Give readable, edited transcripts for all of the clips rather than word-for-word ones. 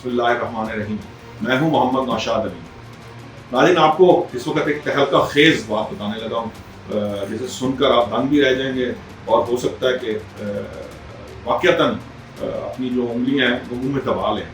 بسم اللہ الرحمن الرحیم. میں ہوں محمد نوشاد علی. ناظرین آپ کو اس وقت ایک تہلکہ خیز بات بتانے لگا ہوں جسے سن کر آپ دنگ بھی رہ جائیں گے اور ہو سکتا ہے کہ واقعتاً اپنی جو انگلیاں ہیں وہ منہ میں دبا لیں.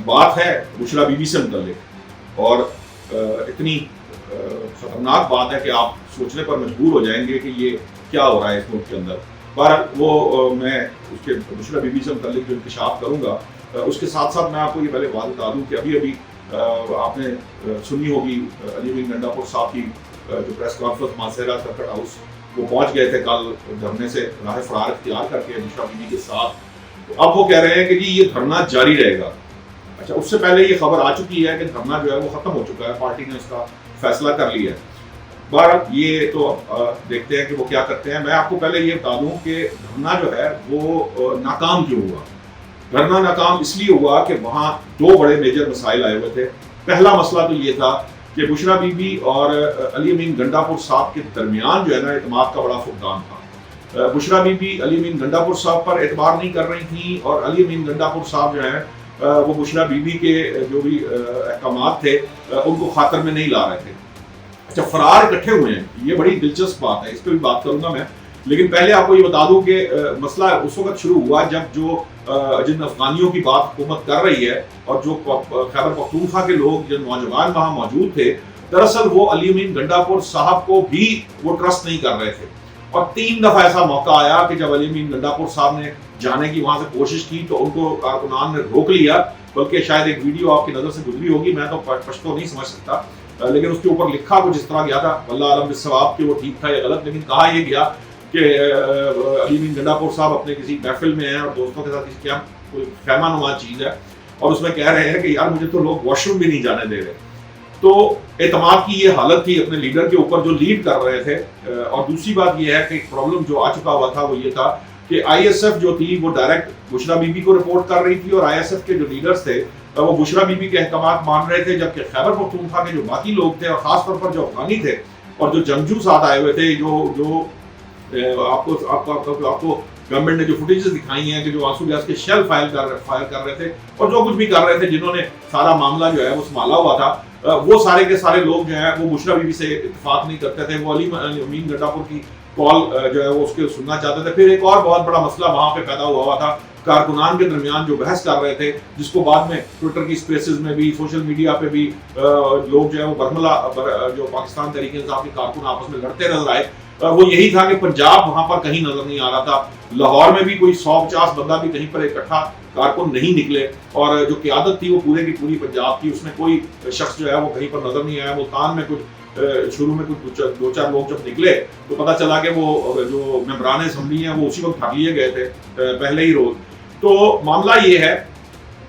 بات ہے بشریٰ بی بی سے متعلق اور اتنی خطرناک بات ہے کہ آپ سوچنے پر مجبور ہو جائیں گے کہ یہ کیا ہو رہا ہے اس ملک کے اندر. بہرحال وہ میں اس کے بشریٰ بی بی سے متعلق جو انکشاف کروں گا اس کے ساتھ ساتھ میں آپ کو یہ پہلے بات بتا دوں کہ ابھی آپ نے سنی ہوگی علی امین گنڈا پور صاحب کی جو پریس کانفرنس ماسیرا کرکٹ ہاؤس وہ پہنچ گئے تھے کل دھرنے سے راہ فرار اختیار کر کے بشریٰ بی بی کے ساتھ. اب وہ کہہ رہے ہیں کہ جی یہ دھرنا جاری رہے گا. اچھا اس سے پہلے یہ خبر آ چکی ہے کہ دھرنا جو ہے وہ ختم ہو چکا ہے, پارٹی نے اس کا فیصلہ کر لیا ہے. بہرحال یہ تو دیکھتے ہیں کہ وہ کیا کرتے ہیں. میں آپ کو پہلے یہ بتا دوں کہ دھرنا جو ہے وہ ناکام کیوں ہوا. دھرنا ناکام اس لیے ہوا کہ وہاں دو بڑے میجر مسائل آئے ہوئے تھے. پہلا مسئلہ تو یہ تھا کہ بشریٰ بی بی اور علی امین گنڈا پور صاحب کے درمیان جو ہے نا اعتماد کا بڑا فقدان تھا. بشریٰ بی بی علی امین گنڈا پور صاحب پر اعتبار نہیں کر رہی تھیں اور علی امین گنڈا پور صاحب جو ہیں وہ بشریٰ بی بی کے جو بھی احکامات تھے ان کو خاطر میں نہیں لا رہے تھے. اچھا فرار اکٹھے ہوئے ہیں, یہ بڑی دلچسپ بات ہے, اس پہ بھی بات کروں گا میں. لیکن پہلے آپ کو یہ بتا دوں کہ مسئلہ اس وقت شروع ہوا جب جو جن افغانیوں کی بات حکومت کر رہی ہے اور جو خیبر پختونخوا کے لوگ جن نوجوان وہاں موجود تھے دراصل وہ علی امین گنڈا پور صاحب کو بھی وہ ٹرسٹ نہیں کر رہے تھے. اور 3 دفعہ ایسا موقع آیا کہ جب علی امین گنڈا پور صاحب نے جانے کی وہاں سے کوشش کی تو ان کو کارکنان نے روک لیا. بلکہ شاید ایک ویڈیو آپ کی نظر سے گزری ہوگی, میں تو پشتو نہیں سمجھ سکتا, لیکن اس کے اوپر لکھا کچھ اس طرح گیا تھا, واللہ عالم بالصواب کہ وہ ٹھیک تھا یا غلط, لیکن کہا یہ گیا کہ علی امین گنڈا پور صاحب اپنے کسی محفل میں ہیں اور دوستوں کے ساتھ کسی کوئی خیمہ نما چیز ہے اور اس میں کہہ رہے ہیں کہ یار مجھے تو لوگ واش روم بھی نہیں جانے دے رہے. تو اعتماد کی یہ حالت تھی اپنے لیڈر کے اوپر جو لیڈ کر رہے تھے. اور دوسری بات یہ ہے کہ ایک پرابلم جو آ چکا ہوا تھا وہ یہ تھا کہ آئی ایس ایف جو تھی وہ ڈائریکٹ بشریٰ بی بی کو رپورٹ کر رہی تھی اور آئی ایس ایف کے جو لیڈرز تھے وہ بشریٰ بی بی کے احکامات مان رہے تھے, جبکہ خیبر پختونخوا کے جو باقی لوگ تھے اور خاص طور پر جو افغانی تھے اور جو جنگجو ساتھ آئے ہوئے تھے جو آپ کو گورنمنٹ نے جو فوٹیجز دکھائی ہیں کہ جو آنسو گیس کے شیل فائر کر رہے تھے اور جو کچھ بھی کر رہے تھے, جنہوں نے سارا معاملہ جو ہے وہ سنبھالا ہوا تھا, وہ سارے کے سارے لوگ جو ہیں وہ بشریٰ بی بی سے اتفاق نہیں کرتے تھے. وہ علی امین گنڈا پور کی کال جو ہے وہ اس کے سننا چاہتے تھے. پھر ایک اور بہت بڑا مسئلہ وہاں پہ پیدا ہوا تھا کارکنان کے درمیان جو بحث کر رہے تھے, جس کو بعد میں ٹویٹر کی اسپیسز میں بھی سوشل میڈیا پہ بھی لوگ جو ہے وہ برملا جو پاکستان تحریک انصاف کے کارکن آپس میں لڑتے نظر آئے. وہ یہی تھا کہ پنجاب وہاں پر کہیں نظر نہیں آ رہا تھا. لاہور میں بھی کوئی 150 بندہ بھی کہیں پر اکٹھا کارکن نہیں نکلے اور جو قیادت تھی وہ پورے کی پوری پنجاب کی, اس میں کوئی شخص جو ہے وہ کہیں پر نظر نہیں آیا. ملتان میں کچھ شروع میں کچھ 2-4 لوگ جب نکلے تو پتہ چلا کہ وہ جو ممبران اسمبلی ہیں وہ اسی وقت ہٹ لیے گئے تھے پہلے ہی روز. تو معاملہ یہ ہے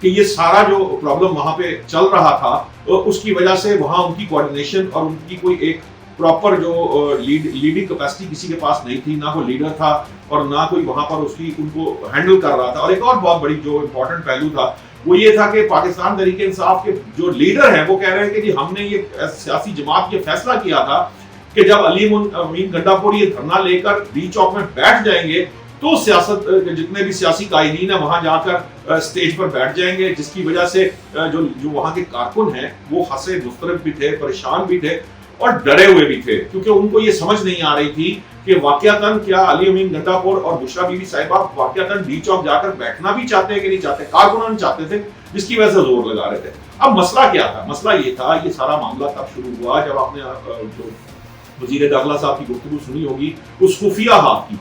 کہ یہ سارا جو پرابلم وہاں پہ چل رہا تھا اس کی وجہ سے وہاں ان کی کوآرڈینیشن اور ان کی کوئی ایک پراپر جو لیڈنگ کیپیسٹی کسی کے پاس نہیں تھی. نہ کوئی لیڈر تھا اور نہ کوئی وہاں پر اس کی ان کو ہینڈل کر رہا تھا. اور ایک اور بہت بڑی جو امپورٹنٹ پہلو تھا وہ یہ تھا کہ پاکستان تحریک انصاف کے جو لیڈر ہیں وہ کہہ رہے ہیں کہ جی ہم نے یہ سیاسی جماعت یہ فیصلہ کیا تھا کہ جب علی امین گنڈا پور یہ دھرنا لے کر ڈی چوک میں بیٹھ جائیں گے تو سیاست جتنے بھی سیاسی قائدین ہیں وہاں جا کر سٹیج پر بیٹھ جائیں گے, جس کی وجہ سے جو وہاں کے کارکن ہیں وہ ہنسے مضطرب بھی تھے, پریشان بھی تھے اور ڈرے ہوئے بھی تھے, کیونکہ ان کو یہ سمجھ نہیں آ رہی تھی کہ واقعتاً کیا علی امین گنڈا پور اور بشریٰ بی بی صاحبہ واقعتاً ڈی چوک جا کر بیٹھنا بھی چاہتے ہیں کہ نہیں چاہتے. کارکنان چاہتے تھے, جس کی وجہ سے زور لگا رہے تھے. اب مسئلہ کیا تھا؟ مسئلہ یہ تھا, یہ سارا معاملہ تب شروع ہوا جب آپ نے جو وزیر داخلہ صاحب کی گفتگو سنی ہوگی اس خفیہ ہاتھ کی.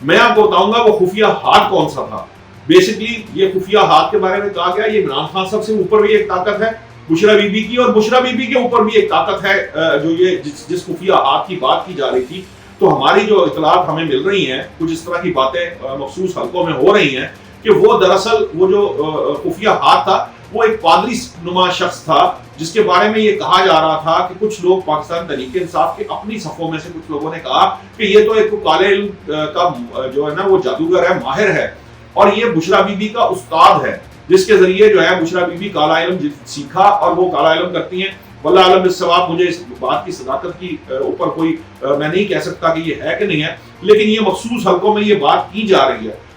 میں آپ کو بتاؤں گا وہ خفیہ ہاتھ کون سا تھا. بیسکلی یہ خفیہ ہاتھ کے بارے میں کہا گیا یہ عمران خان صاحب سے اوپر بھی ایک طاقت ہے بشریٰ بی بی کی, اور بشریٰ بی بی کے اوپر بھی ایک طاقت ہے جو یہ جس خفیہ ہاتھ کی بات کی جا رہی تھی. تو ہماری جو اطلاعات ہمیں مل رہی ہیں کچھ اس طرح کی باتیں مخصوص حلقوں میں ہو رہی ہیں کہ وہ دراصل وہ جو خفیہ ہاتھ تھا وہ ایک پادری نما شخص تھا, جس کے بارے میں یہ کہا جا رہا تھا کہ کچھ لوگ پاکستان تحریک انصاف کے اپنی صفوں میں سے کچھ لوگوں نے کہا کہ یہ تو ایک کالے علم کا جو ہے نا وہ جادوگر ہے, ماہر ہے, اور یہ بشریٰ بی بی کا استاد ہے, جس کے ذریعے جو ہے بشریٰ بی بی کالا علم سیکھا اور وہ کالا علم کرتی ہیں. واللہ عالم بالصواب, مجھے اس بات کی صداقت کی اوپر کوئی میں نہیں کہہ سکتا کہ یہ ہے کہ نہیں ہے, لیکن یہ مخصوص حلقوں میں یہ بات کی جا رہی ہے.